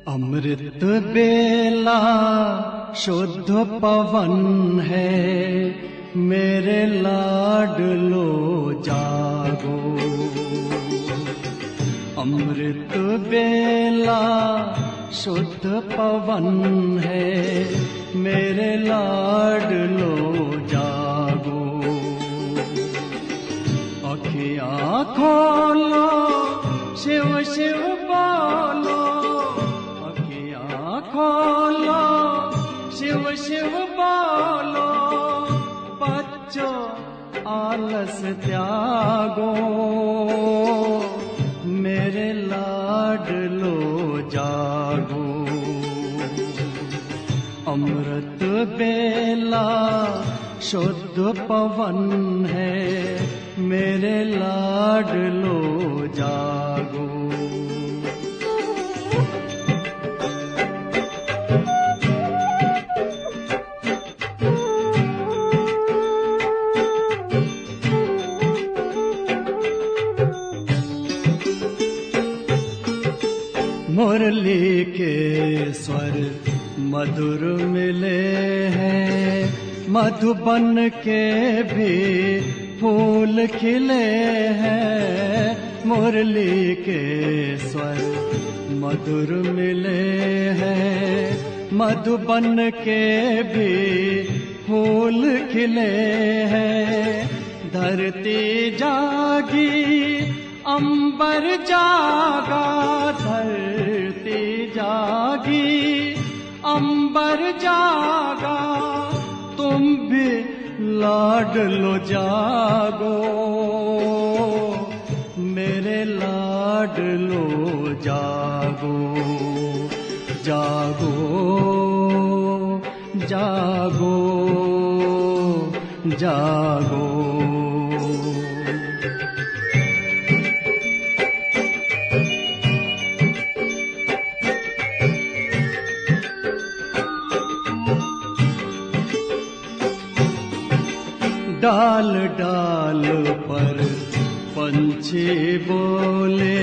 अमृत बेला शुद्ध पवन है, मेरे लाडलो जागो। अमृत बेला शुद्ध पवन है, मेरे लाडलो जागो। अखियाँ खोलो, शिव शिव बोलो, अखियाँ खोलो, शिव शिव बोलो। बच्चों आलस त्यागो, मेरे लाडलो जागो। अमृत बेला शुद्ध पवन है, मेरे लाडलो जागो। मुरली के स्वर मधुर मिले हैं, मधुबन के भी फूल खिले हैं। मुरली के स्वर मधुर मिले हैं, मधुबन के भी फूल खिले हैं। धरती जागी, अंबर जागा, धरती जागी, अंबर जागा। तुम भी लाडलो जागो, मेरे लाडलो जागो। जागो जागो जागो। डाल डाल पर पंछी बोले,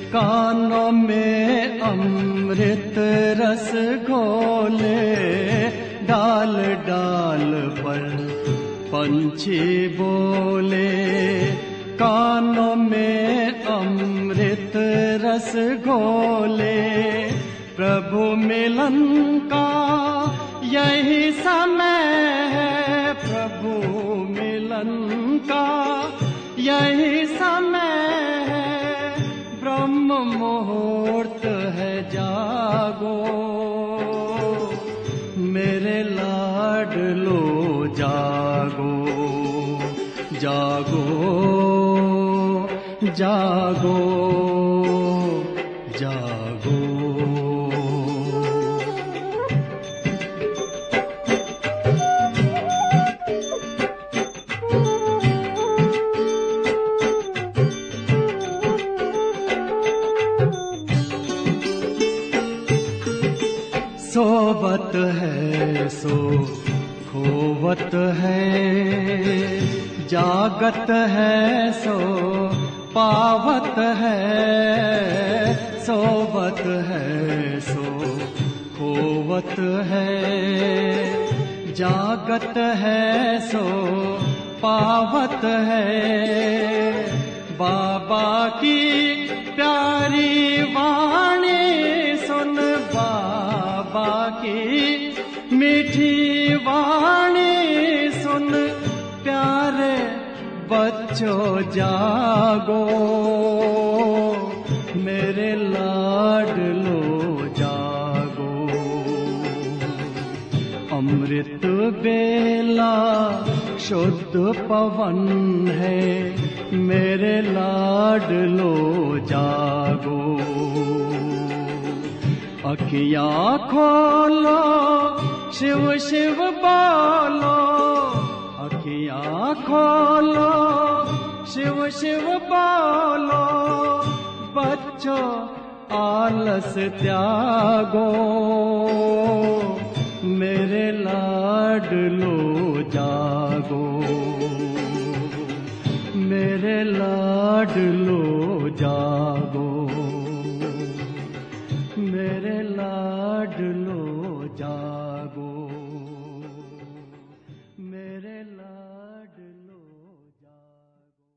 कानों में अमृत रस घोले। डाल डाल पर पंछी बोले, कानों में अमृत रस घोले। प्रभु मिलन का यही समय है, प्रभु मिलन का यही समय है। ब्रह्म मुहूर्त है, जागो, मेरे लाडलो जागो। जागो जागो जागो। सोवत है सो खोवत है, जागत है सो पावत है। सोवत है सो खोवत है, जागत है सो पावत है। बाबा की प्यारी वाणी सुन, बाबा की मीठी वाणी सुन। प्यारे बच्चों जागो, मेरे लाडलो जागो। अमृत बेला शुद्ध पवन है, मेरे लाडलो जागो। अखियाँ खोलो, शिव शिव बोलो, अखियाँ खोलो, शिव शिव बोलो। बच्चों आलस त्यागो, मेरे लाडलो जागो। मेरे लाडलो जागो। मेरे लाडलो जागो, मेरे लाडलो जागो।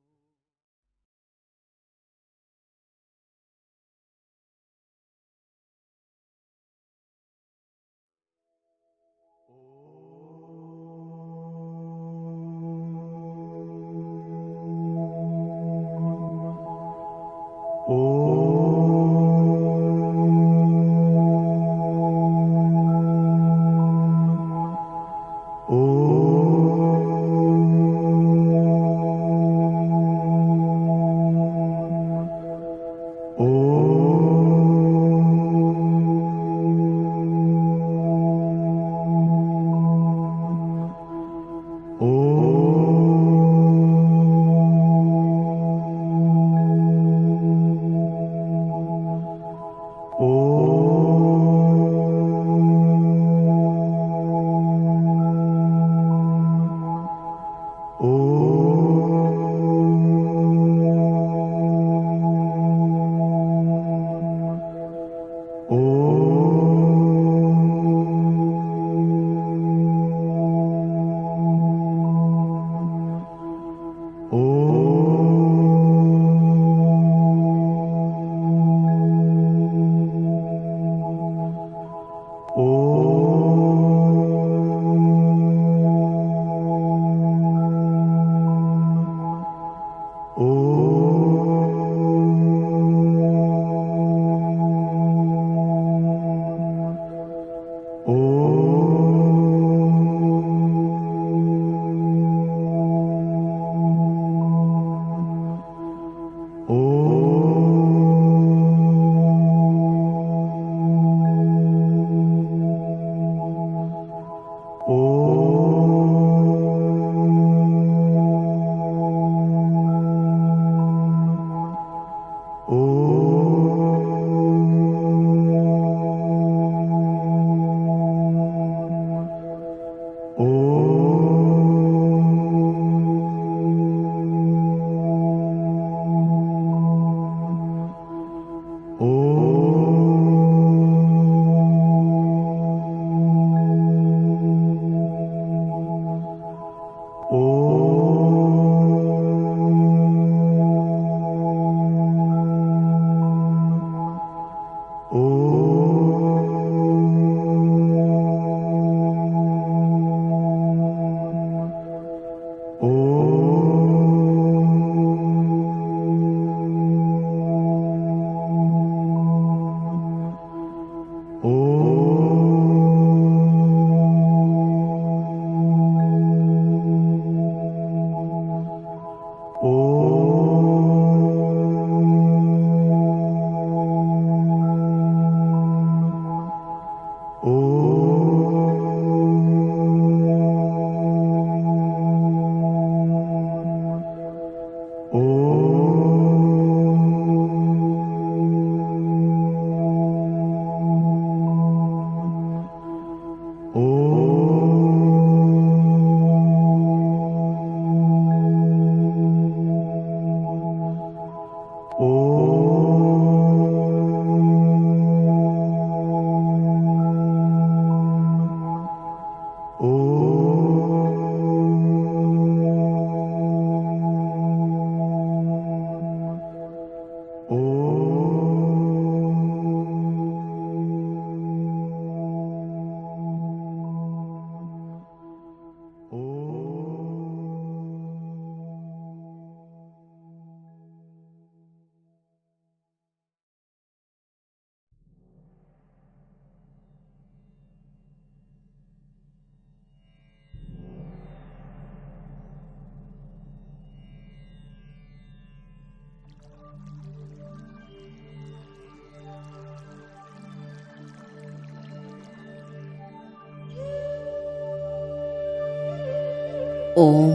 ഓം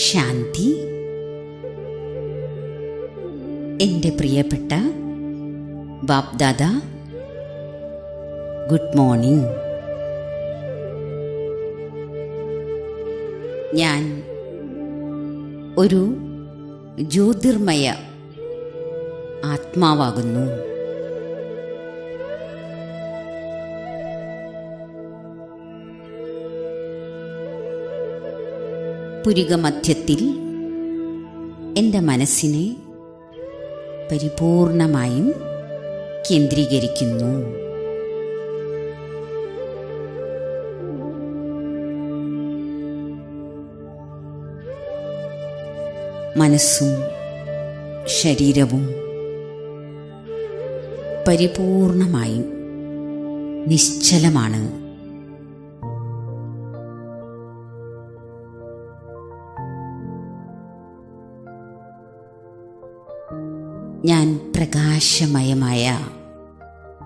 ശാന്തി. എൻ്റെ പ്രിയപ്പെട്ട ബാപ്ദാദ, ഗുഡ് മോർണിംഗ്. ഞാൻ ഒരു ജ്യോതിർമയ ആത്മാവാകുന്നു. പുരികമധ്യത്തിൽ എൻ്റെ മനസ്സിനെ പരിപൂർണമായും കേന്ദ്രീകരിക്കുന്നു. മനസ്സും ശരീരവും പരിപൂർണമായും നിശ്ചലമാണ്. ഞാൻ പ്രകാശമയമായ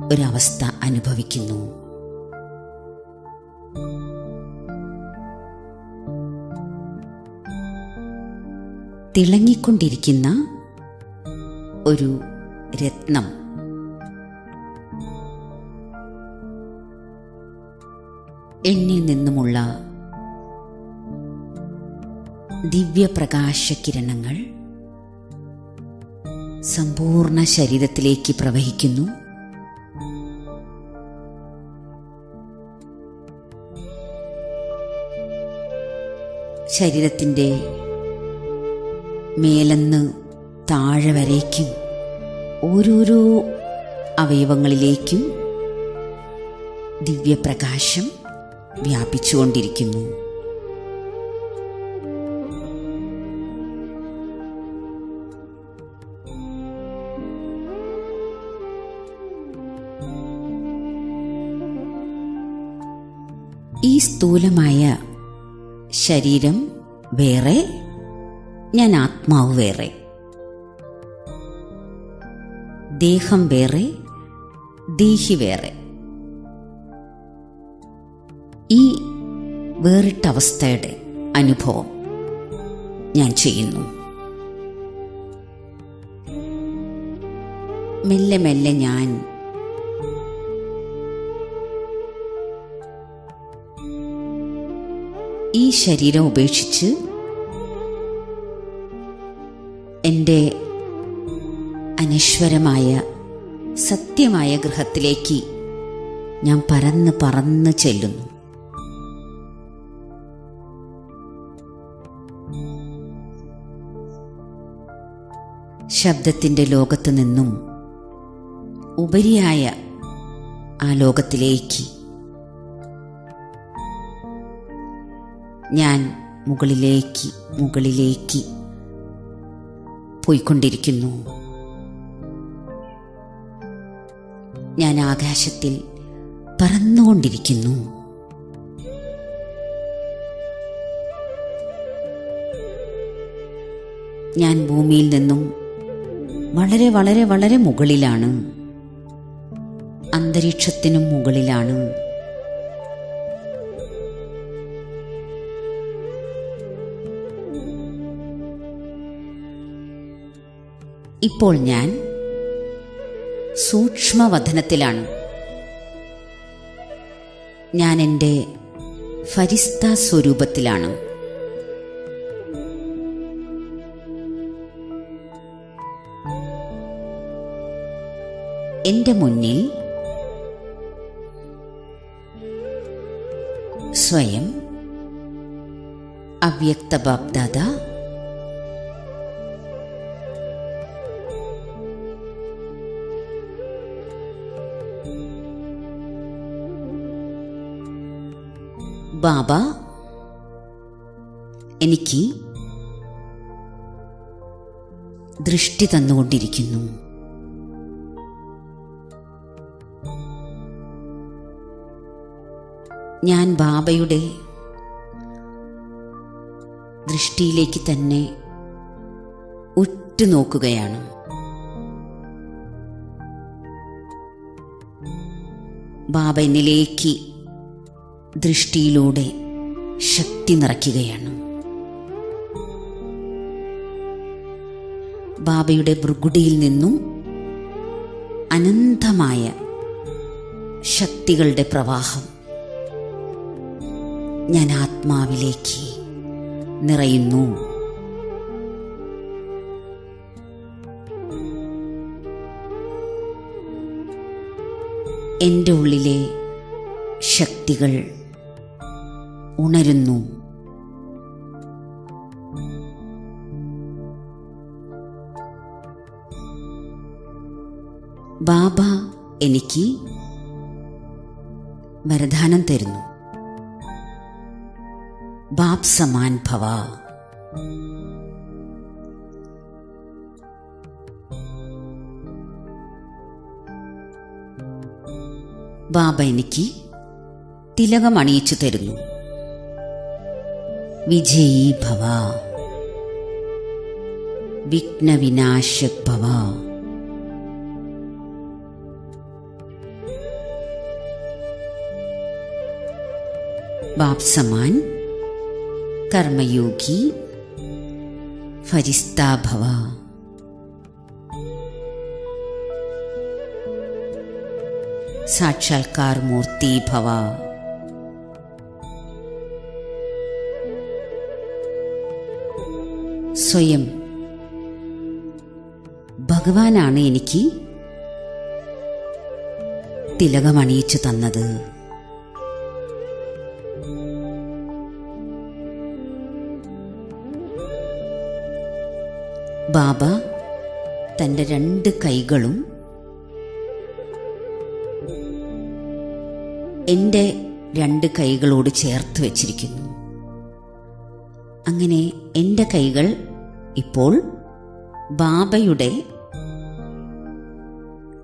ഒരവസ്ഥ അനുഭവിക്കുന്നു. തിളങ്ങിക്കൊണ്ടിരിക്കുന്ന ഒരു രത്നം എന്നിൽ നിന്നുമുള്ള ദിവ്യപ്രകാശകിരണങ്ങൾ സമ്പൂർണ്ണ ശരീരത്തിലേക്ക് പ്രവഹിക്കുന്നു. ശരീരത്തിൻ്റെ മേലെന്ന് താഴെ വരേക്കും ഓരോരോ അവയവങ്ങളിലേക്കും ദിവ്യപ്രകാശം വ്യാപിച്ചുകൊണ്ടിരിക്കുന്നു. ഈ സ്ഥൂലമായ ശരീരം വേറെ, ഞാൻ ആത്മാവ് വേറെ. ദേഹം വേറെ, ദേഹി വേറെ. ഈ വേറിട്ട അവസ്ഥയുടെ അനുഭവം ഞാൻ ചെയ്യുന്നു. മെല്ലെ മെല്ലെ ഞാൻ ഈ ശരീരം ഉപേക്ഷിച്ച് എൻ്റെ അനശ്വരമായ സത്യമായ ഗൃഹത്തിലേക്ക് ഞാൻ പറന്ന് പറന്ന് ചെല്ലുന്നു. ശബ്ദത്തിൻ്റെ ലോകത്തു നിന്നും ഉപരിയായ ആ ലോകത്തിലേക്ക് ഞാൻ മുകളിലേക്ക് പോയിക്കൊണ്ടിരിക്കുന്നു. ഞാൻ ആകാശത്തിൽ പറന്നുകൊണ്ടിരിക്കുന്നു. ഞാൻ ഭൂമിയിൽ നിന്നും വളരെ വളരെ വളരെ മുകളിലാണ്. അന്തരീക്ഷത്തിനും മുകളിലാണ്. ഇപ്പോൾ ഞാൻ സൂക്ഷ്മവദനത്തിലാണ്. ഞാൻ എൻ്റെ ഫരിസ്ത സ്വരൂപത്തിലാണ്. എൻ്റെ മുന്നിൽ സ്വയം അവ്യക്ത ബാപ്ദാദ ബാബ എനിക്ക് ദൃഷ്ടി തന്നുകൊണ്ടിരിക്കുന്നു. ഞാൻ ബാബയുടെ ദൃഷ്ടിയിലേക്ക് തന്നെ ഉറ്റുനോക്കുകയാണ്. ബാബ എന്നിലേക്ക് ദൃഷ്ടിയിലൂടെ ശക്തി നിറയ്ക്കുകയാണ്. ബാബയുടെ ഭൃഗുടിയിൽ നിന്നും അനന്തമായ ശക്തികളുടെ പ്രവാഹം ഞാൻ ആത്മാവിലേക്ക് നിറയുന്നു. എൻ്റെ ഉള്ളിലെ ശക്തികൾ ഉണരുന്നു. ബാബ എനിക്ക് വരദാനം തരുന്നു. ബാപ് സമാൻ ഭവ. ബാബ എനിക്ക് തിലകം അണിയിച്ചു തരുന്നു. വിജയീ ഭവ, വിഘ്നവിനാശക് ഭവ. ബാപ് സമാൻ കർമ്മയോഗി ഫരിസ്താ ഭവ. സാക്ഷാത്കാർ മൂർത്തി ഭവ. സ്വയം ഭഗവാനാണ് എനിക്ക് തിലകമണിയിച്ചു തന്നത്. ബാബ തൻ്റെ 2 കൈകളും എൻ്റെ 2 കൈകളോട് ചേർത്ത് വച്ചിരിക്കുന്നു. അങ്ങനെ എൻ്റെ കൈകൾ ഇപ്പോൾ ബാബയുടെ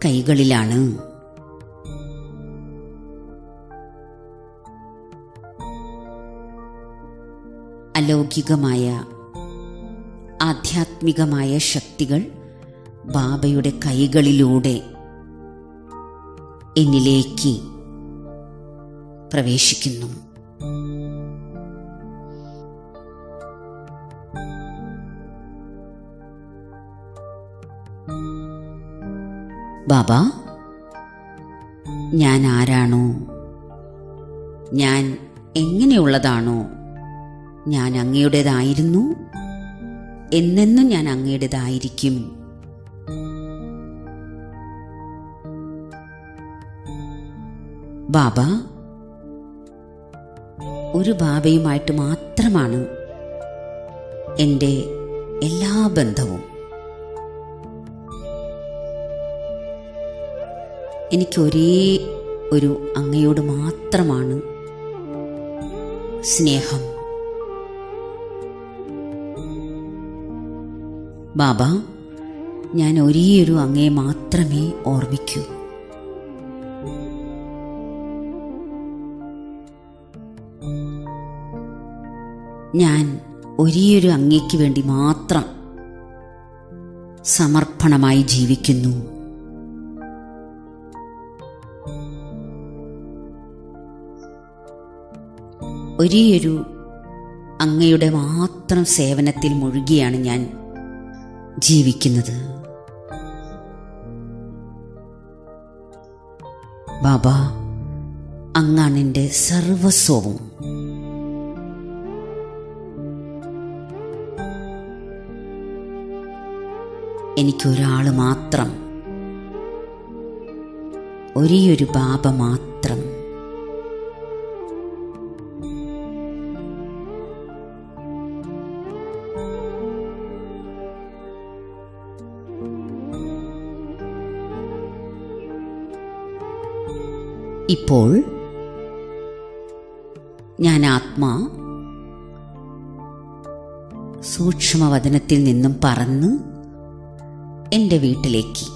കൈകളിലാണ്. അലൗകികമായ ആധ്യാത്മികമായ ശക്തികൾ ബാബയുടെ കൈകളിലൂടെ എന്നിലേക്ക് പ്രവേശിക്കുന്നു. ബാബ, ഞാൻ ആരാണോ, ഞാൻ എങ്ങനെയുള്ളതാണോ, ഞാൻ അങ്ങയുടേതായിരുന്നു, എന്നെന്നും ഞാൻ അങ്ങയുടേതായിരിക്കും. ബാബ ഒരു ബാബയുമായിട്ട് മാത്രമാണ് എൻ്റെ എല്ലാ ബന്ധവും. എനിക്ക് ഒരേ ഒരു അങ്ങയോട് മാത്രമാണ് സ്നേഹം. ബാബ, ഞാൻ ഒരേയൊരു അങ്ങയെ മാത്രമേ ഓർമ്മിക്കൂ. ഞാൻ ഒരേയൊരു അങ്ങയ്ക്ക് വേണ്ടി മാത്രം സമർപ്പണമായി ജീവിക്കുന്നു. ഒരേയൊരു അങ്ങയുടെ മാത്രം സേവനത്തിൽ മുഴുകിയാണ് ഞാൻ ജീവിക്കുന്നത്. ബാബ, അങ്ങാണ് എൻ്റെ സർവസ്വവും. എനിക്കൊരാൾ മാത്രം, ഒരേയൊരു ബാബ മാത്രം. ഇപ്പോൾ ഞാൻ ആത്മാ സൂക്ഷ്മവദനത്തിൽ നിന്നും പറന്ന് എൻ്റെ വീട്ടിലേക്ക്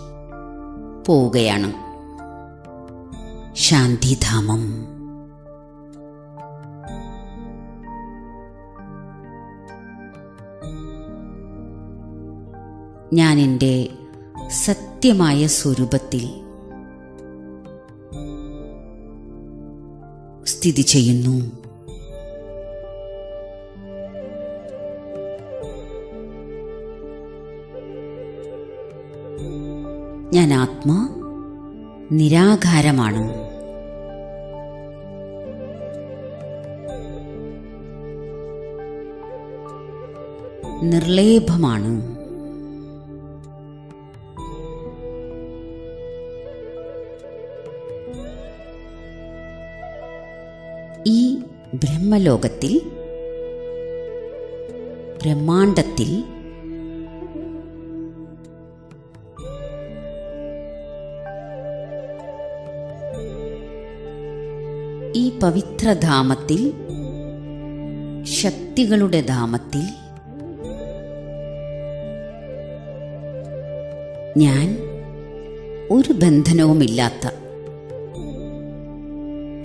പോവുകയാണ്. ശാന്തിധാമം. ഞാൻ എൻ്റെ സത്യമായ സ്വരൂപത്തിൽ സ്ഥിതി ചെയ്യുന്നു. ഞാൻ ആത്മാ നിരാകാരമാണ്. നിർലേഭമാണ്. ഈ ബ്രഹ്മലോകത്തിൽ, ബ്രഹ്മാണ്ടത്തിൽ ഈ പവിത്രധാമത്തിൽ, ശക്തികളുടെ ധാമത്തിൽ ഞാൻ ഒരു ബന്ധനവുമില്ലാത്ത,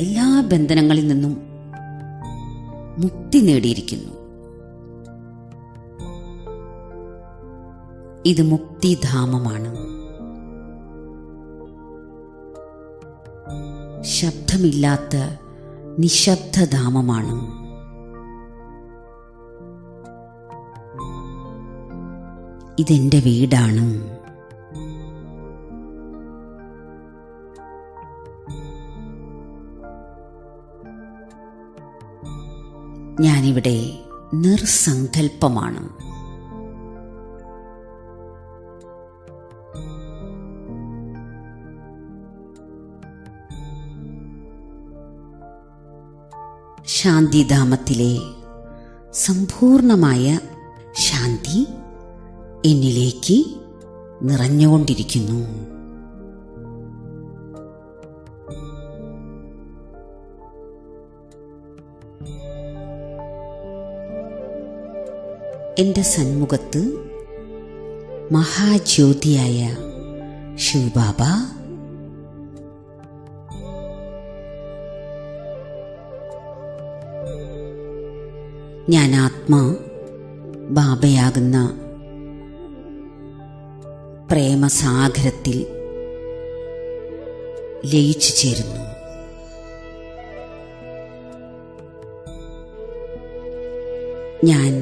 എല്ലാ ബന്ധനങ്ങളിൽ നിന്നും മുക്തി നേടിയിരിക്കുന്നു. ഇത് മുക്തിധാമമാണ്. ശബ്ദമില്ലാത്ത നിശബ്ദധാമമാണ്. ഇതെന്റെ വീടാണ്. ഞാനിവിടെ നിർസങ്കൽപ്പമാണ്. ശാന്തിധാമത്തിലെ സമ്പൂർണമായ ശാന്തി എന്നിലേക്ക് നിറഞ്ഞുകൊണ്ടിരിക്കുന്നു. എൻ്റെ സന്മുഖത്ത് മഹാജ്യോതിയായ ശിവബാബ ഞാൻ ആത്മാ ബാബയാകുന്ന പ്രേമസാഗരത്തിൽ ലയിച്ചു ചേരുന്നു. ഞാൻ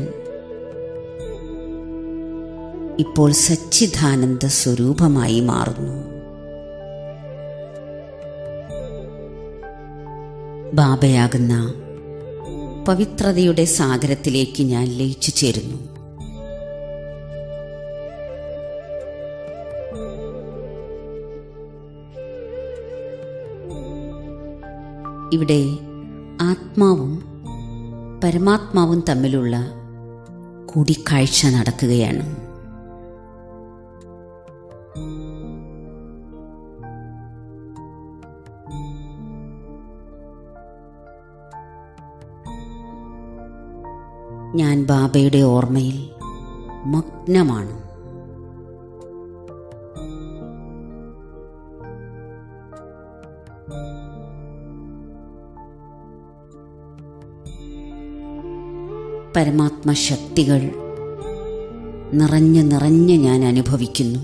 ഇപ്പോൾ സച്ചിദാനന്ദ സ്വരൂപമായി മാറുന്നു. ബാബയാകുന്ന പവിത്രതയുടെ സാഗരത്തിലേക്ക് ഞാൻ ലയിച്ചു ചേരുന്നു. ഇവിടെ ആത്മാവും പരമാത്മാവും തമ്മിലുള്ള കൂടിക്കാഴ്ച നടക്കുകയാണ്. ഞാൻ ബാബയുടെ ഓർമ്മയിൽ മഗ്നമാണ്. പരമാത്മശക്തികൾ നിറഞ്ഞ് നിറഞ്ഞ് ഞാൻ അനുഭവിക്കുന്നു.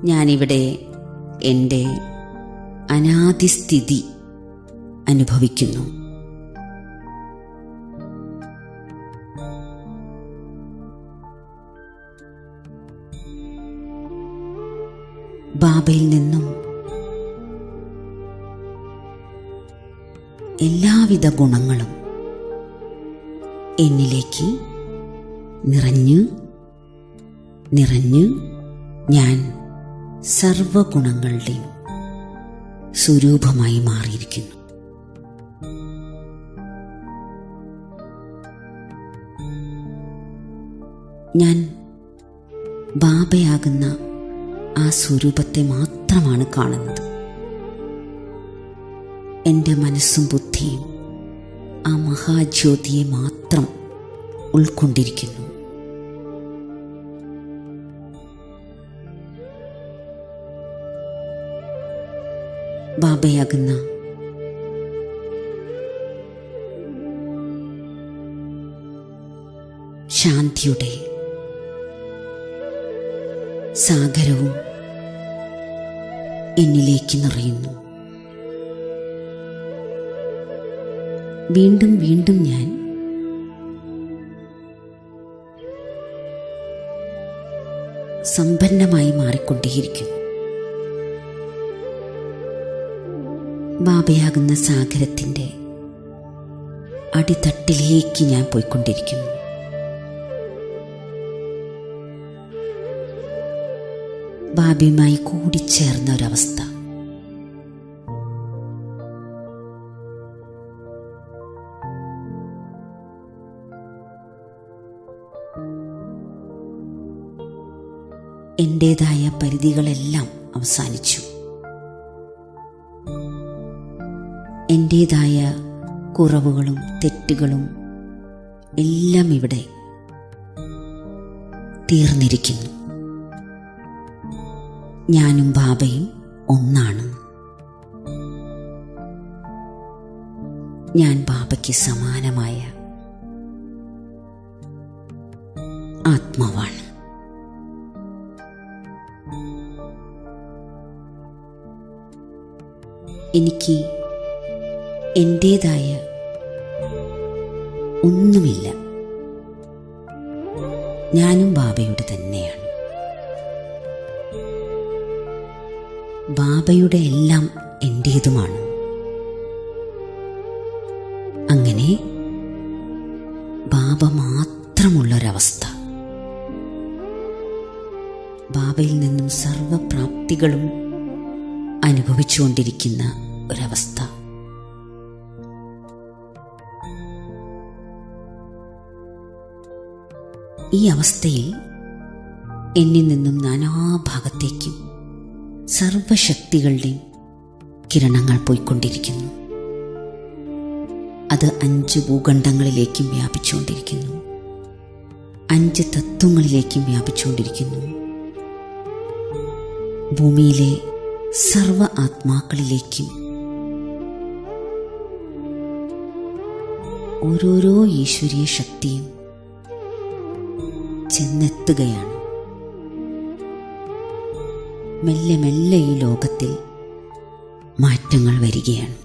ഞാനിവിടെ എൻ്റെ അനാദിസ്ഥിതി അനുഭവിക്കുന്നു. ബാബയിൽ നിന്നും എല്ലാവിധ ഗുണങ്ങളും എന്നിലേക്ക് നിറഞ്ഞ് നിറഞ്ഞ് ഞാൻ സർവഗുണങ്ങളുടെയും സ്വരൂപമായി മാറിയിരിക്കുന്നു. ഞാൻ ബാബയാകുന്ന ആ സ്വരൂപത്തെ മാത്രമാണ് കാണുന്നത്. എൻ്റെ മനസ്സും ബുദ്ധിയും ആ മഹാജ്യോതിയെ മാത്രം ഉൾക്കൊണ്ടിരിക്കുന്നു. ബാബയാകുന്ന ശാന്തിയുടെ സാഗരവും എന്നിലേക്ക് നിറയുന്നു. വീണ്ടും വീണ്ടും ഞാൻ സമ്പന്നമായി മാറിക്കൊണ്ടേയിരിക്കുന്നു. ബാബയാകുന്ന സാഗരത്തിൻ്റെ അടിത്തട്ടിലേക്ക് ഞാൻ പോയിക്കൊണ്ടിരിക്കുന്നു. ബാബയുമായി കൂടിച്ചേർന്ന ഒരവസ്ഥ. എൻ്റേതായ പരിധികളെല്ലാം അവസാനിച്ചു. എൻ്റേതായ കുറവുകളും തെറ്റുകളും എല്ലാം ഇവിടെ തീർന്നിരിക്കുന്നു. ഞാനും ബാബയും ഒന്നാണ്. ഞാൻ ബാബയ്ക്ക് സമാനമായ ആത്മാവാണ്. എനിക്ക് എൻ്റേതായ ഒന്നുമില്ല. ഞാനും ബാബയുടെ തന്നെയാണ്. ബാബയുടെ എല്ലാം എൻ്റേതുമാണ്. അങ്ങനെ ബാബ മാത്രമുള്ളൊരവസ്ഥ. ബാബയിൽ നിന്നും സർവപ്രാപ്തികളും അനുഭവിച്ചുകൊണ്ടിരിക്കുന്ന ഒരവസ്ഥ. ഈ അവസ്ഥയിൽ എന്നിൽ നിന്നും നാനാഭാഗത്തേക്കും സർവശക്തികളുടെയും കിരണങ്ങൾ പോയിക്കൊണ്ടിരിക്കുന്നു. അത് 5 ഭൂഖണ്ഡങ്ങളിലേക്കും വ്യാപിച്ചുകൊണ്ടിരിക്കുന്നു. 5 തത്വങ്ങളിലേക്കും വ്യാപിച്ചുകൊണ്ടിരിക്കുന്നു. ഭൂമിയിലെ സർവ ആത്മാക്കളിലേക്കും ഓരോരോ ഈശ്വരീയ ശക്തിയും ചെന്നെത്തുകയാണ്. മെല്ലെ മെല്ലെ ഈ ലോകത്തിൽ മാറ്റങ്ങൾ വരികയാണ്.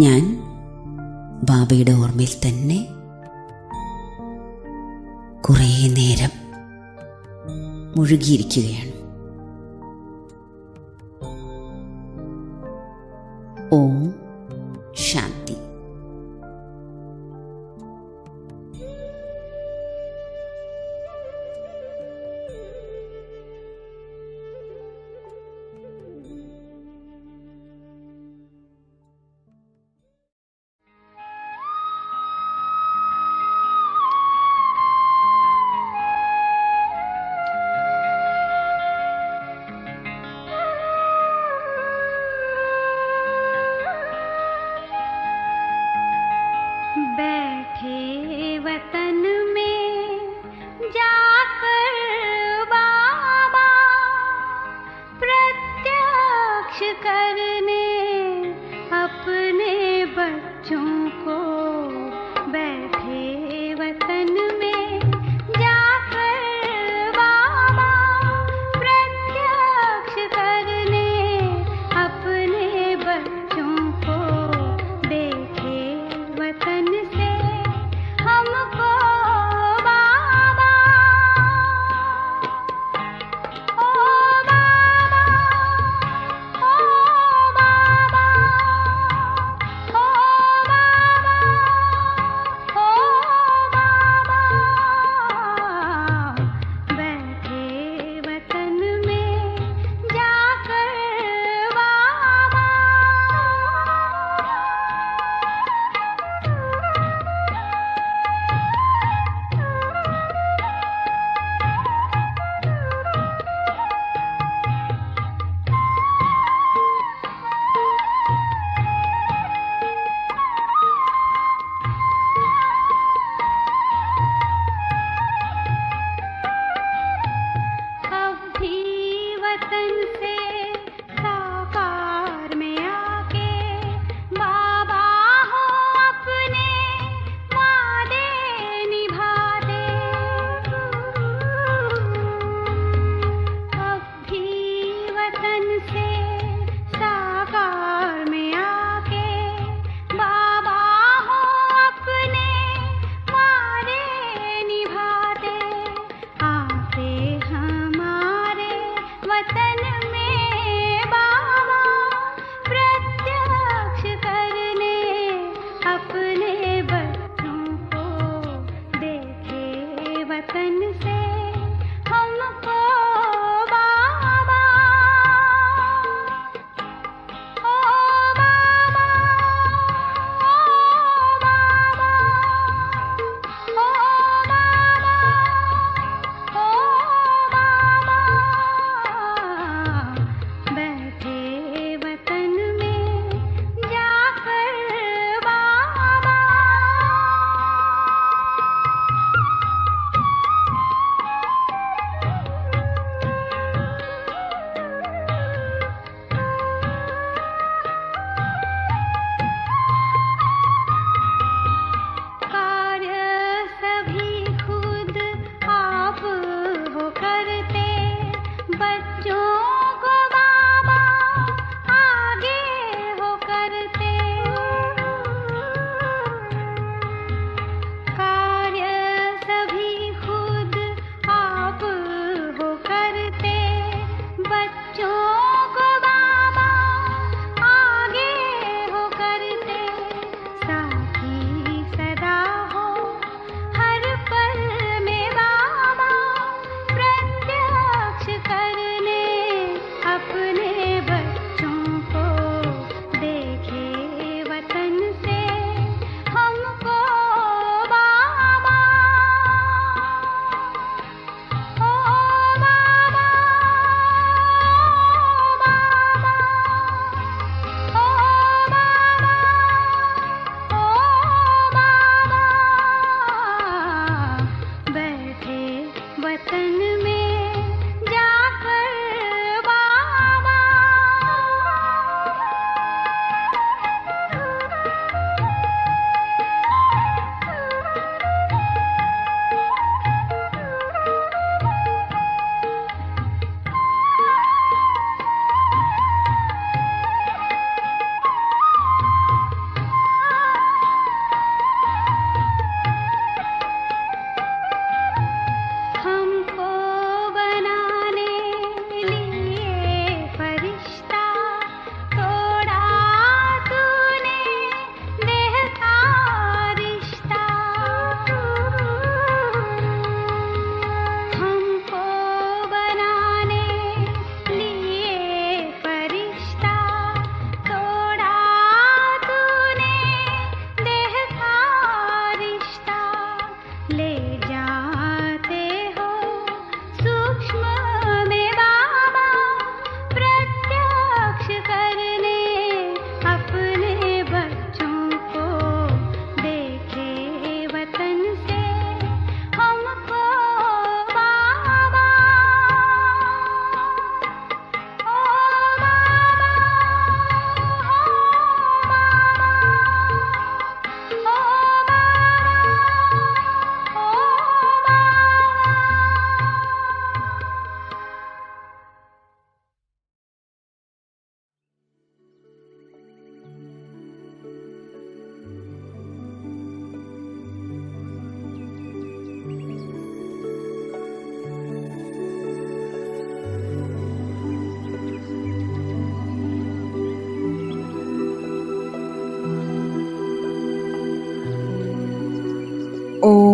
ഞാൻ ബാബയുടെ ഓർമ്മയിൽ തന്നെ കുറേ നേരം മുഴുകിയിരിക്കുകയാണ്. ഓം ശാന്തി. वतन में जाकर बाबा प्रत्यक्ष करने अपने बच्चों को, बैठे वतन में जाकर बाबा प्रत्यक्ष करने अपने बच्चों को, देखे वतन से हमको बाबा, ओ बाबा, ओ बाबा,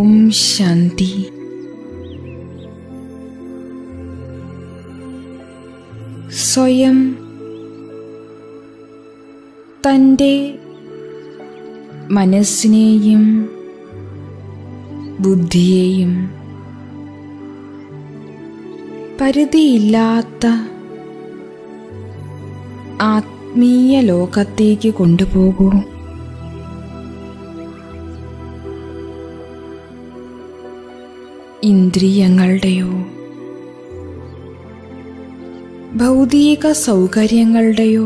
ഓം ശാന്തി. സ്വയം തൻ്റെ മനസ്സിനെയും ബുദ്ധിയെയും പരിധിയില്ലാത്ത ആത്മീയ ലോകത്തേക്ക് കൊണ്ടുപോകൂ. ഇന്ദ്രിയങ്ങളുടെയോ ഭൗതിക സൗകര്യങ്ങളുടെയോ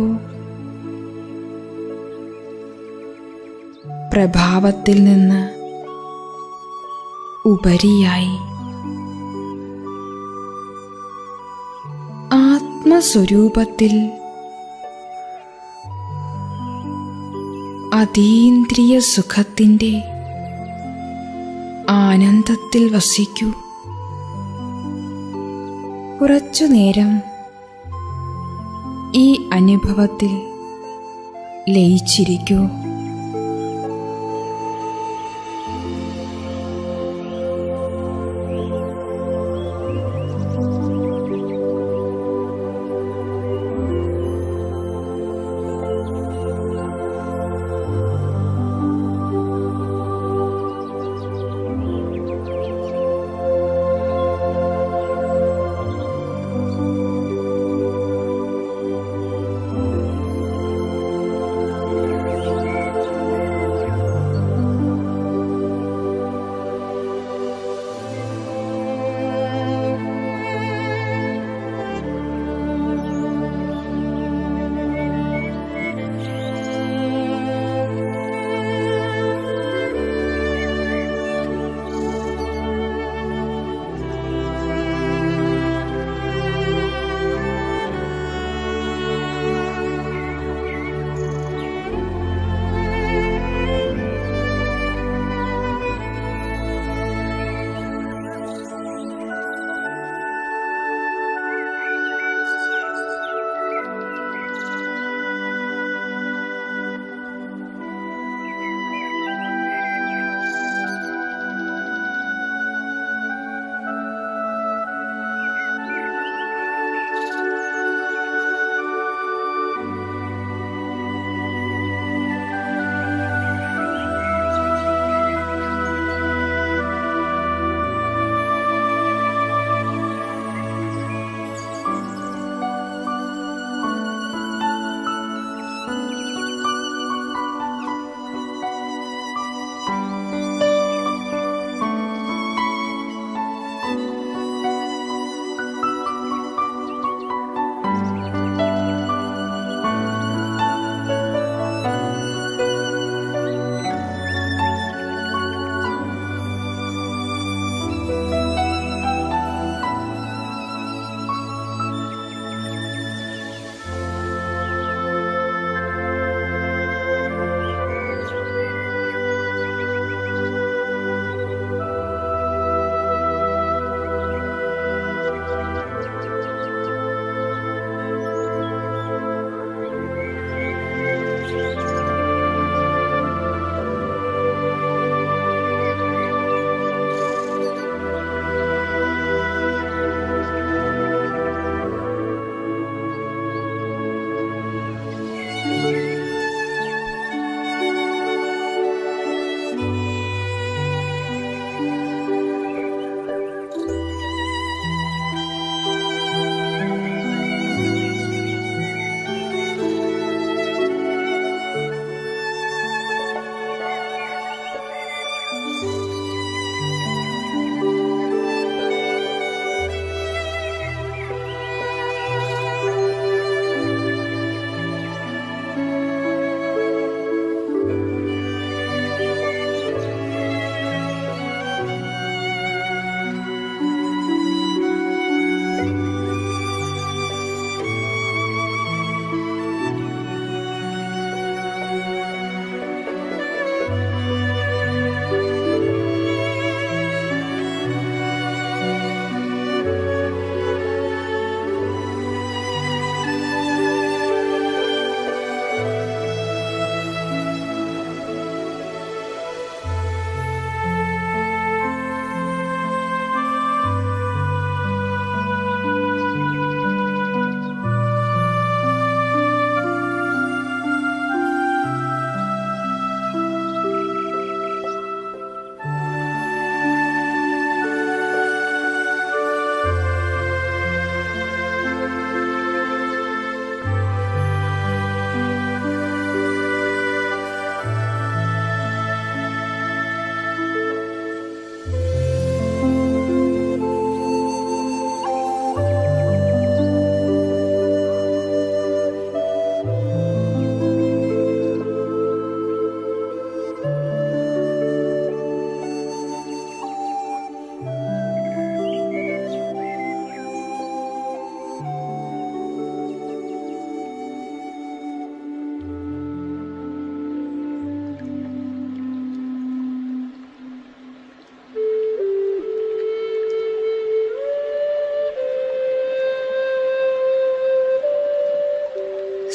പ്രഭാവത്തിൽ നിന്ന് ഉപരിയായി ആത്മസ്വരൂപത്തിൽ അതീന്ദ്രിയ സുഖത്തിൻ്റെ ആനന്ദത്തിൽ വസിക്കൂ. കുറച്ചുനേരം ഈ അനുഭവത്തിൽ ലയിച്ചിരിക്കൂ.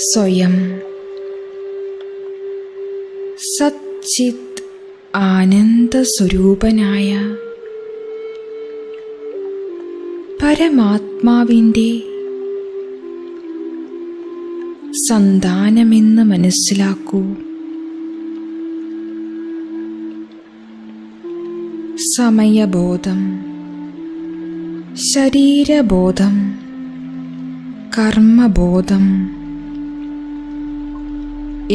സ്വയം സച്ചിത് ആനന്ദസ്വരൂപനായ പരമാത്മാവിൻ്റെ സന്താനമെന്ന് മനസ്സിലാക്കൂ. സമയബോധം, ശരീരബോധം, കർമ്മബോധം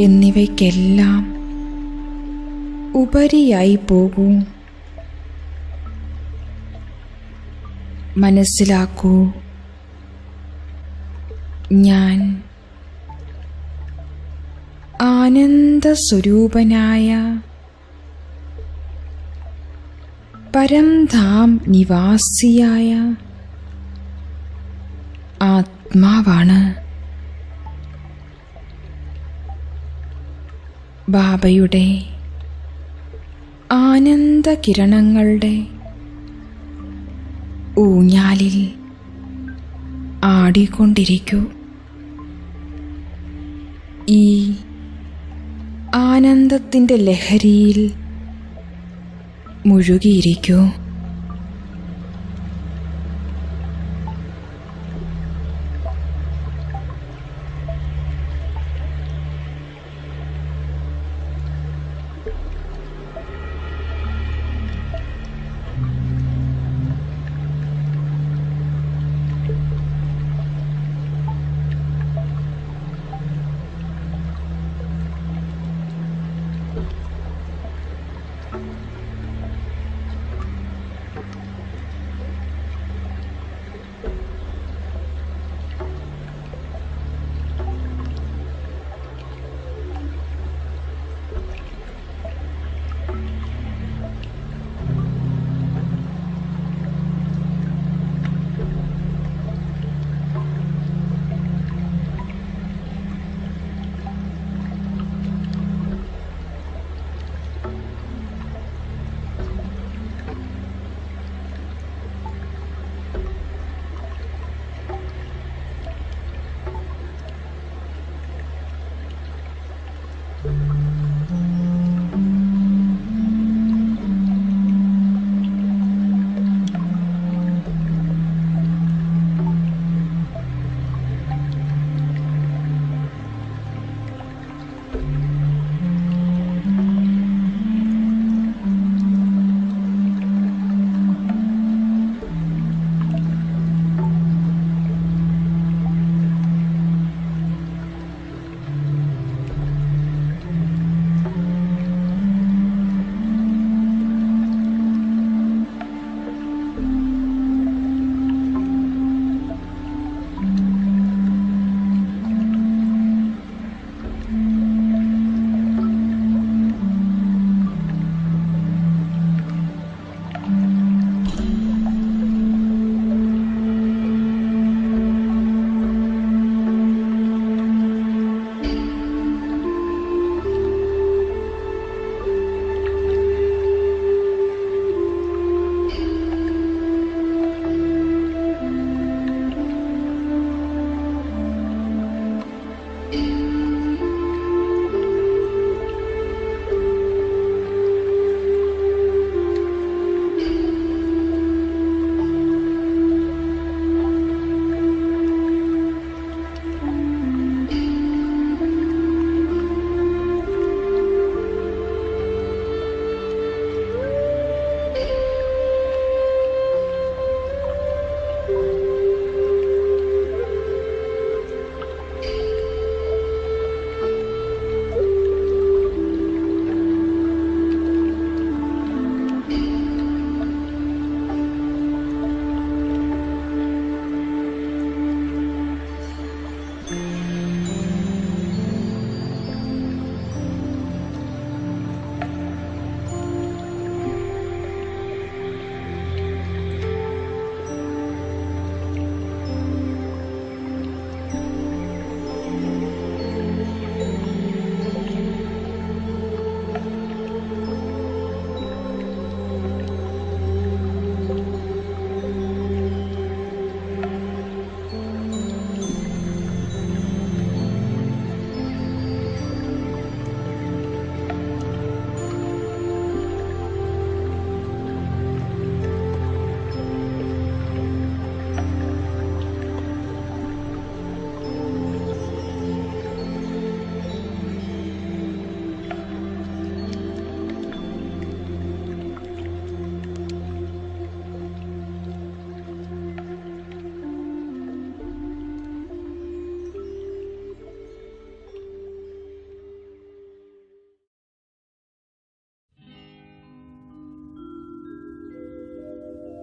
എന്നിവയ്ക്കെല്ലാം ഉപരിയായി പോകൂ. മനസ്സിലാക്കൂ, ഞാൻ ആനന്ദസ്വരൂപനായ പരംധാം നിവാസിയായ ആത്മാവാണ്. ബാബയുടെ ആനന്ദകിരണങ്ങളുടെ ഊഞ്ഞാലിൽ ആടിക്കൊണ്ടിരിക്കൂ. ഈ ആനന്ദത്തിൻ്റെ ലഹരിയിൽ മുഴുകിയിരിക്കൂ.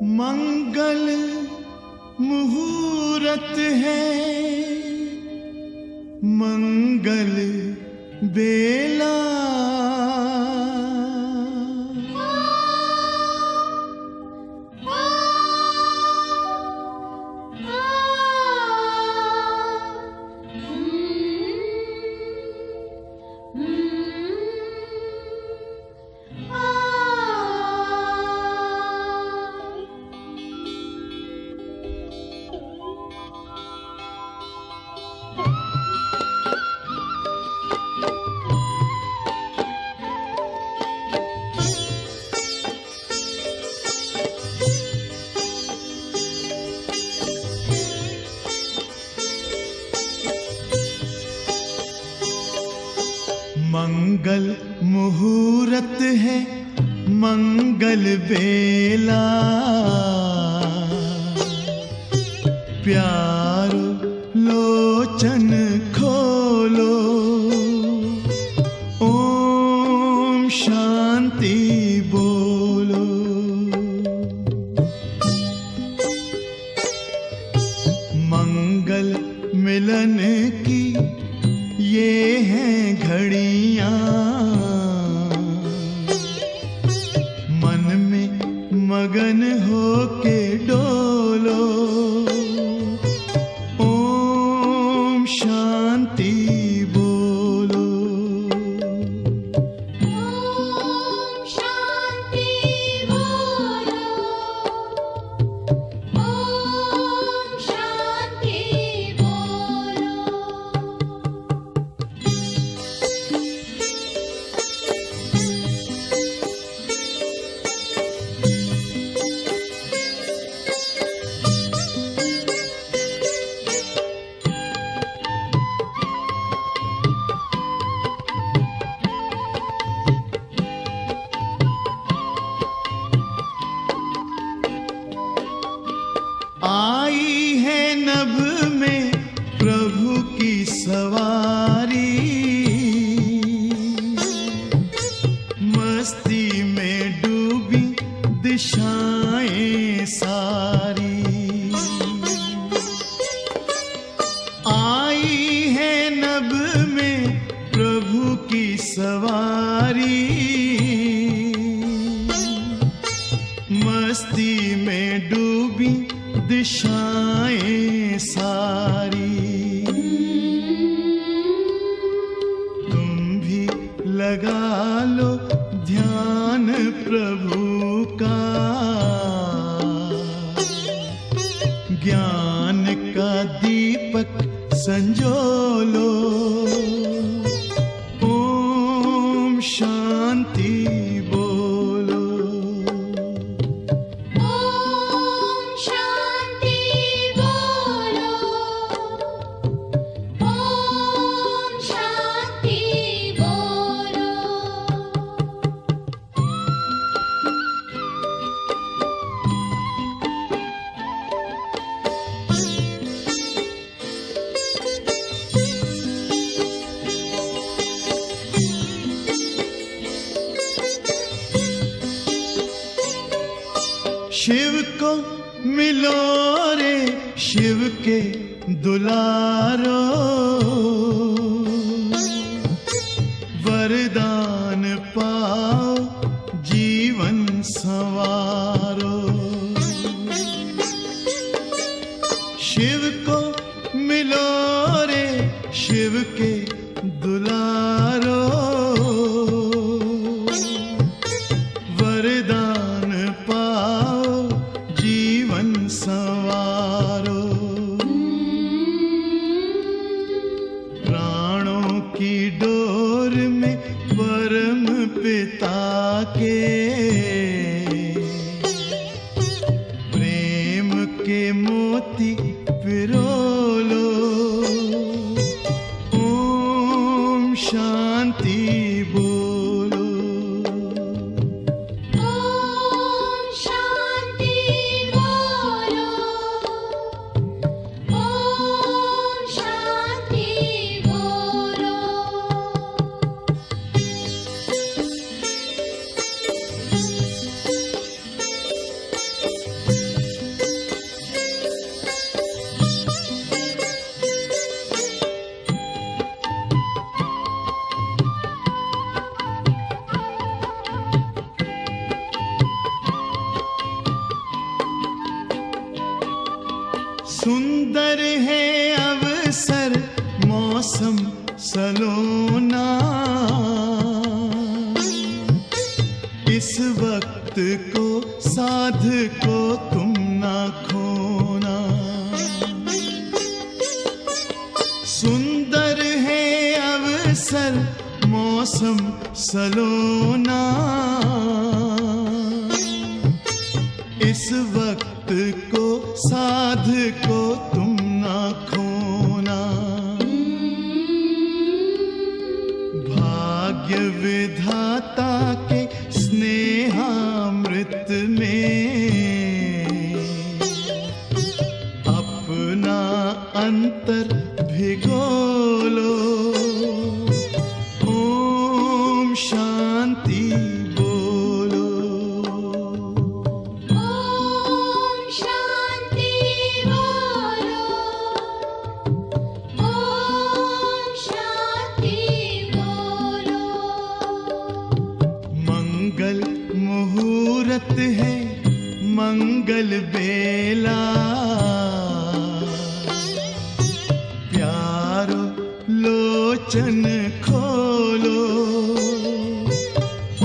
मंगल मुहूर्त है, मंगल बेला, मंगल मुहूर्त है, मंगल बेला, प्यारो लोचन खोलो, ओम शांति बोलो। मंगल मिलन की ये हैं घड़ियां, मन में मगन होके डोलो, ओम शांति बोलो। ओम शांति बोलो, ओम शांति बोलो। आई है नभ में प्रभु की सवारी, मस्ती में डूबी दिशाएं सारी। आई है नभ में प्रभु की सवारी, मस्ती में डूबी दिशाएं सारी। तुम भी लगा लो ध्यान प्रभु का, ज्ञान का दीपक संजोलो, ओम शांति बोलो। ओम शांति बोलो, ओम शांति बोलो। शिव को मिलो रे शिव के दुलारो, वरदान पाओ जीवन संवारो। शिव को मिलो रे शिव के दुलारो, वरदान पाओ जीवन संवारो। प्राणों की डोर में परम पिता के प्रेम के मोती पिरोलो, ओम शांति बोलो। ओम शांति बोलो, ओम शांति बोलो। सलोना। इस वक्त को साध को तुम ना खोना। सुंदर है अवसर मौसम सलोना। इस वक्त को साध को तुम ना खोना। भाग्य विधाता के स्नेहामृत में अपना अंतर भिगो लो। ओम शांति बोलो। ओम शांति बोलो। ओम शांति बोलो। मंगल मुहूर्त है मंगल बेला। प्यारो लोचन खोलो।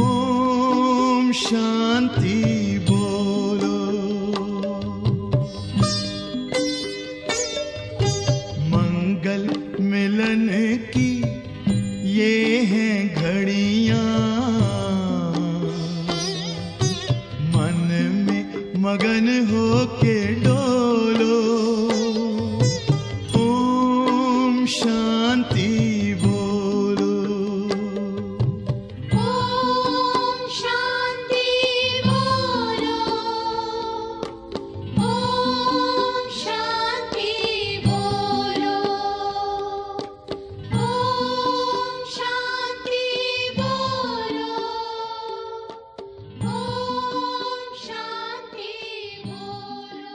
ओम शांति बोलो। मंगल मिलन की ये हैं घड़ियां। मन में मगन होके डोलो। ओम शांति बोलो। ओम शांति बोलो। ओम शांति बोलो। ओम शांति बोलो। ओम शांति बोलो।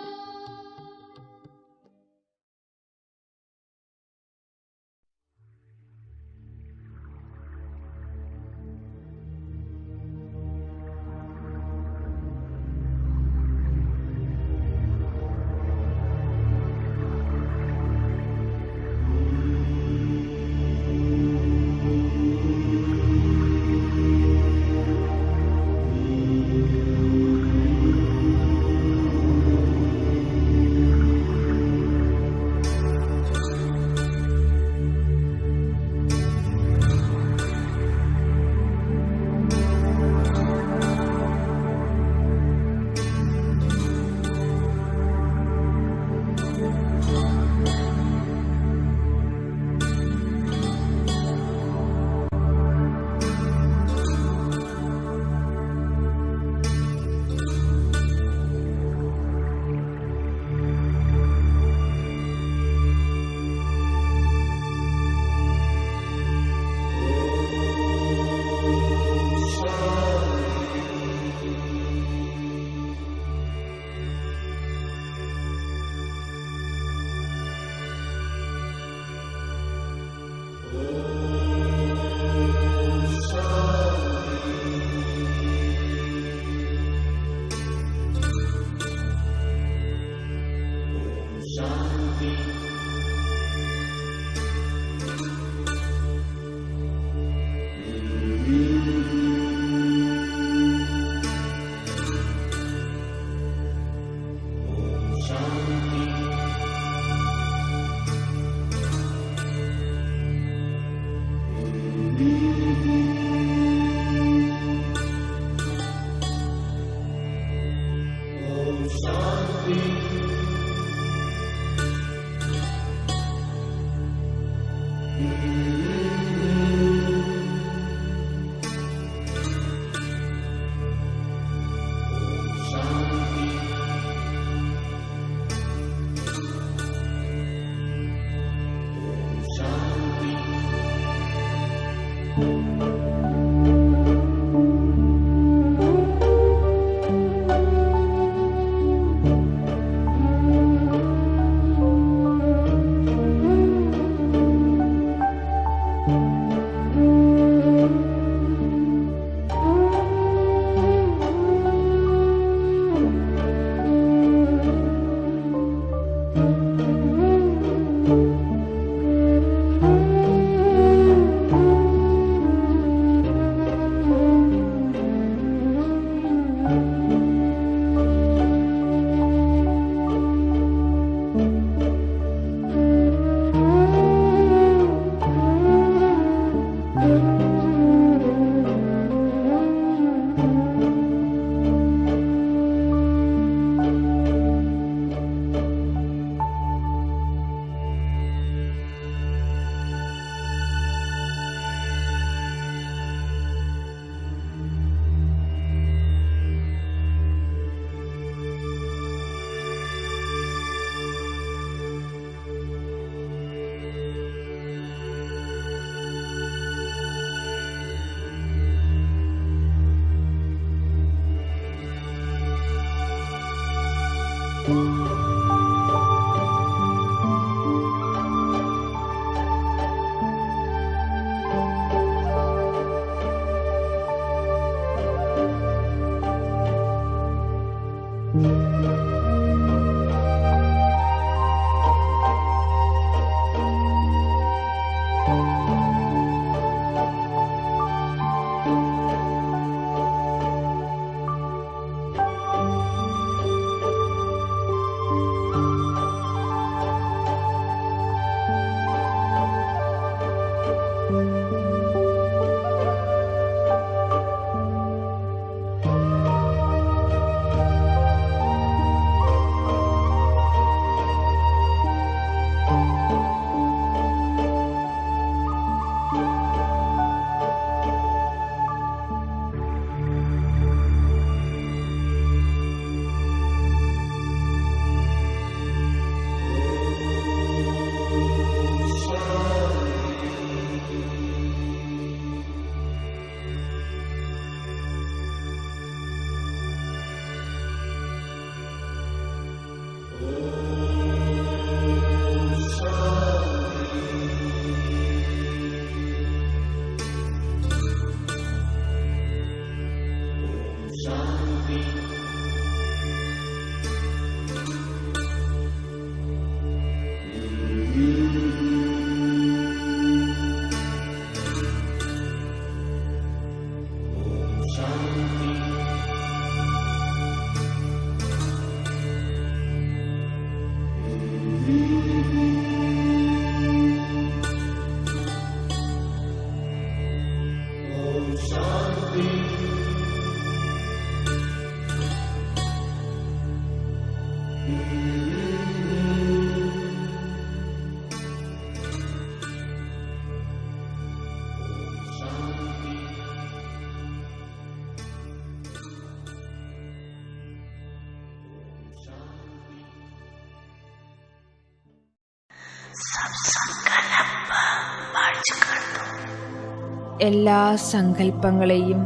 എല്ലാ സങ്കല്പങ്ങളെയും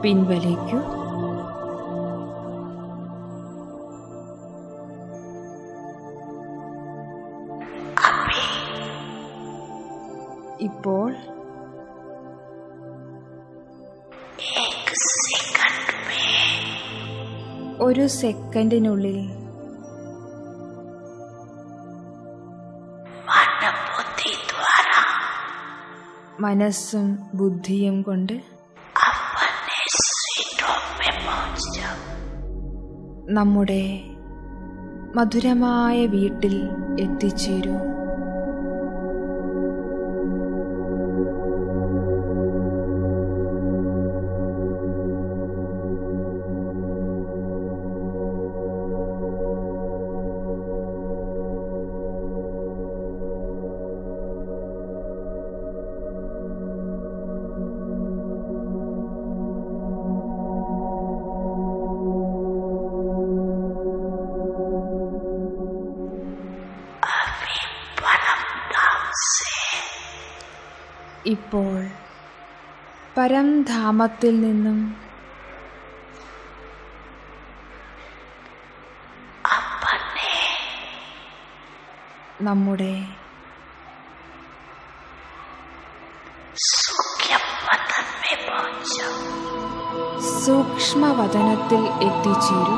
പിൻവലിക്കൂ. ഇപ്പോൾ ഒരു സെക്കൻഡിനുള്ളിൽ മനസ്സും ബുദ്ധിയും കൊണ്ട് നമ്മുടെ മധുരമായ വീട്ടിൽ എത്തിച്ചേരൂ. ഇപ്പോൾ പരംധാമത്തിൽ നിന്നും നമ്മുടെ സൂക്ഷ്മവതനത്തിൽ എത്തിച്ചേരൂ.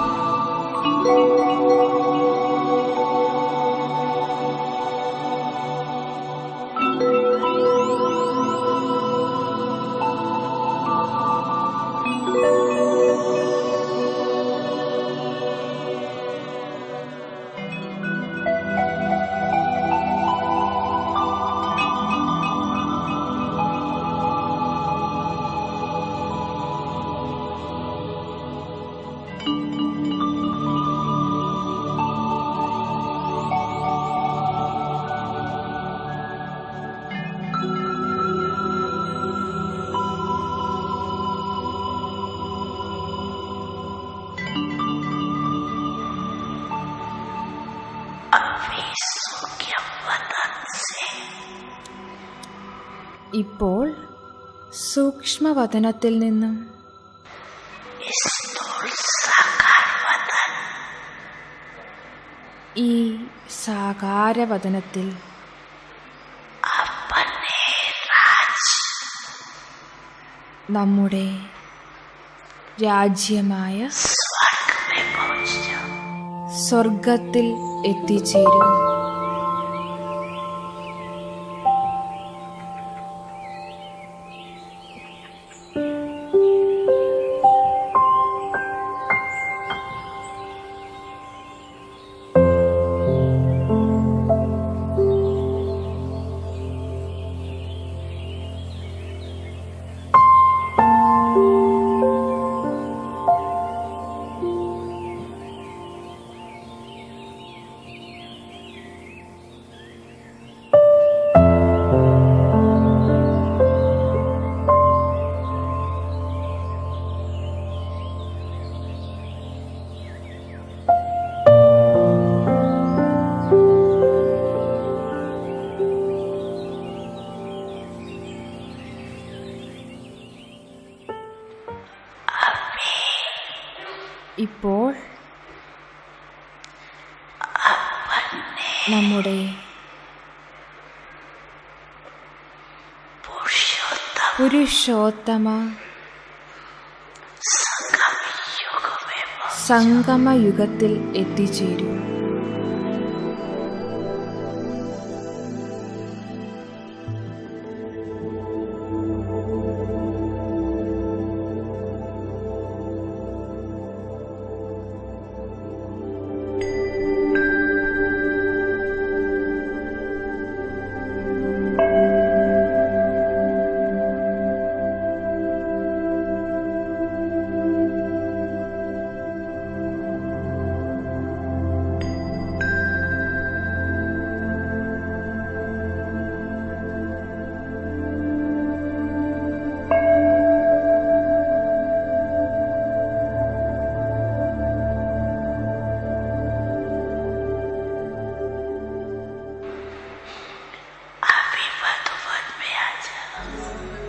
ഇപ്പോൾ സൂക്ഷ്മവതനത്തിൽ നിന്നും ഈ സാകാരവതനത്തിൽ നമ്മുടെ രാജ്യമായ സ്വർഗത്തിൽ എത്തിച്ചേരും. ഇപ്പോൾ നമ്മുടെ പുരുഷോത്തമ സംഗമയുഗത്തിൽ എത്തിച്ചേരൂ.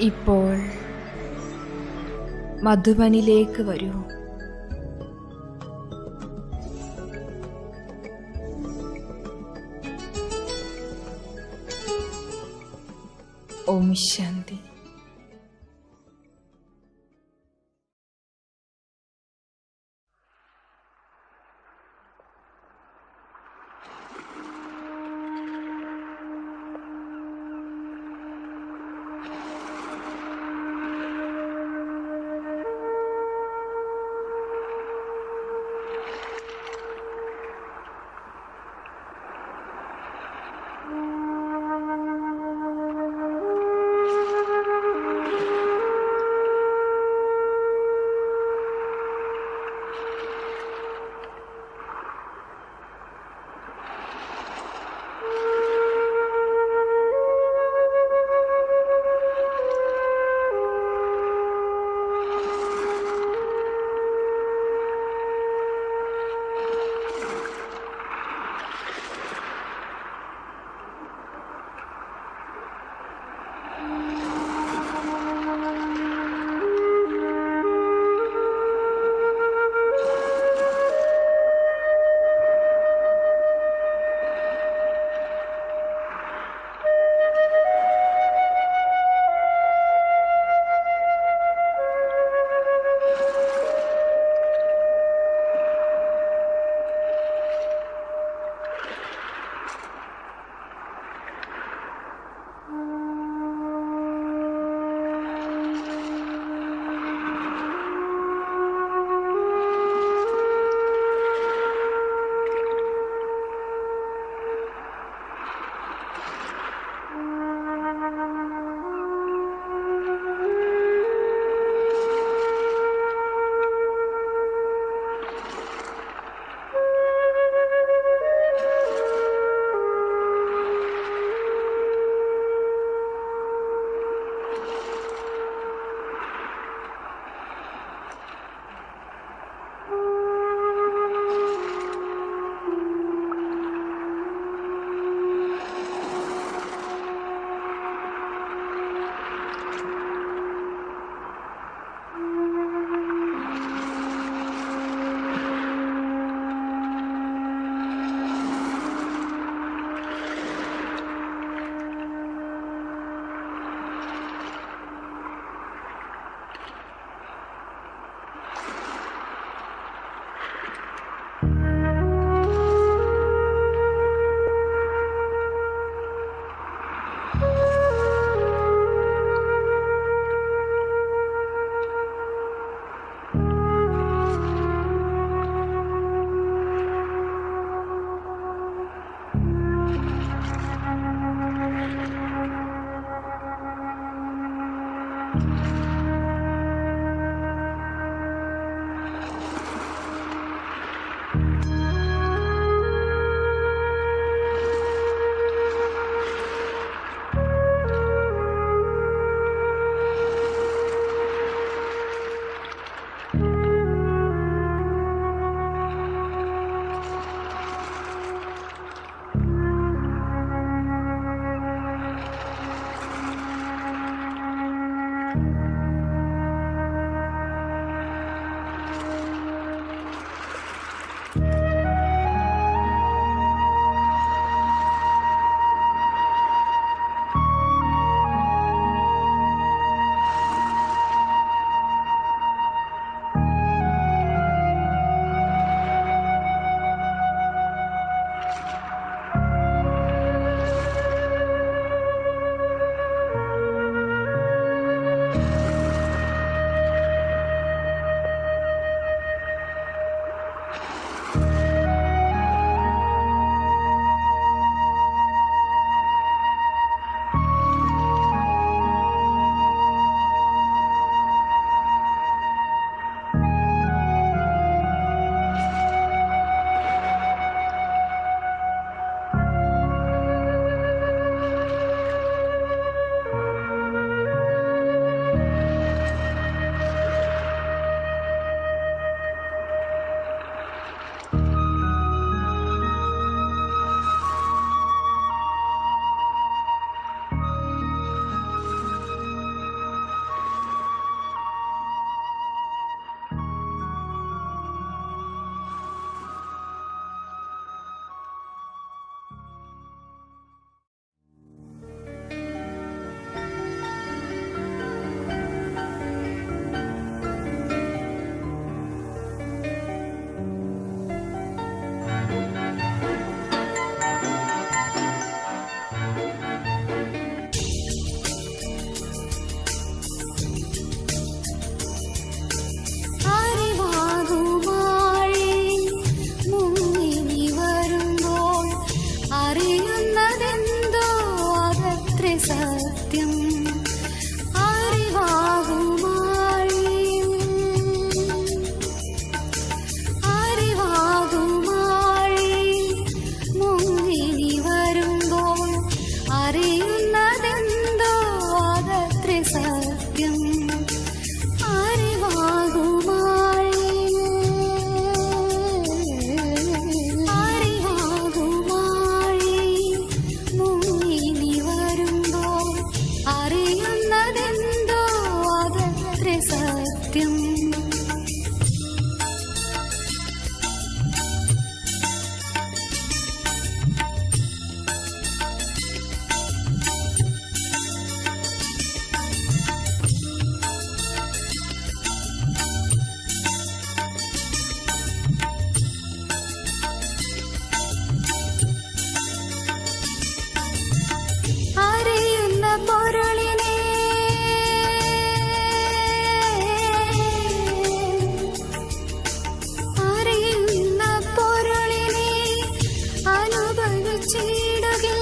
ഇപ്പോൾ മധുബനിലേക്ക് വരൂ. ഓം ശാന്തി. സത്യം. അറിയുന്ന പൊരുളിനെ അനുഭവിച്ചിടുകിൽ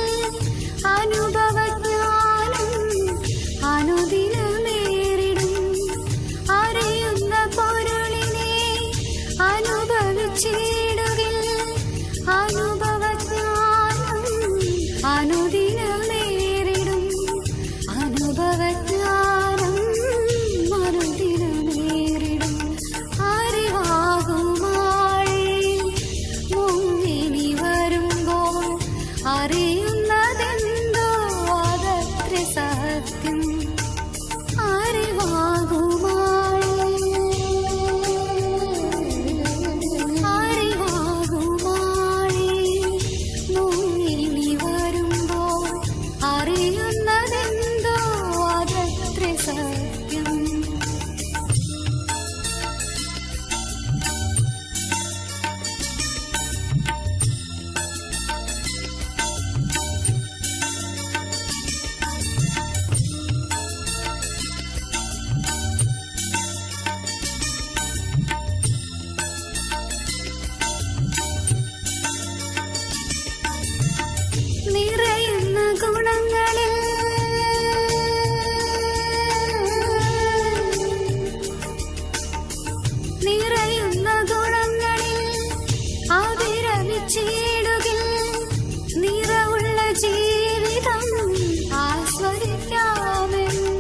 അനുഭവജ്ഞാനം അനുദിനമേറിടും. അറിയുന്ന പൊരുളിനെ അനുഭവിച്ചിടുകിൽ അനുഭവജ്ഞാനം അനുദിനമേറിടും. അനുഭവജ്ഞാനം അനുദിനമേറിടും. അറിവാകുമാഴി മുങ്ങിനി വരുമ്പോൾ അറിയുന്നതെന്തോ അതത്ര സത്യം. അറിവാകുമാഴി മുങ്ങിനി വരുമ്പോൾ അറിയുന്നതെന്തോ അതത്ര സത്യം. നിറയുന്ന ഗുണങ്ങളിൽ അവിരമിച്ചിടുകിൽ നിറവുള്ള ജീവിതം ആസ്വദിക്കാമെന്നും.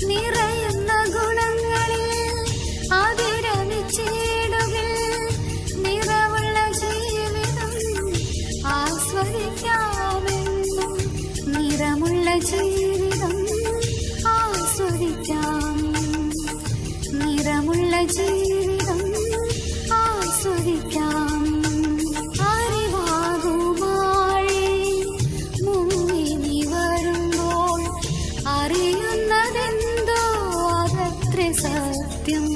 നിറയുന്ന ഗുണങ്ങളിൽ അവിരമിച്ചിടുകിൽ നിറവുള്ള ജീവിതം ആസ്വദിക്കാമെന്നും. നിറമുള്ള ജീവിതം ആസ്വദിക്കാമെന്നും. നിറമുള്ള ജീവിതം ആസ്വദിക്കാമെന്നും. അറിവാകുമാഴി മുങ്ങിനി വരുമ്പോൾ അറിയുന്നതെന്തോ അതത്ര സത്യം.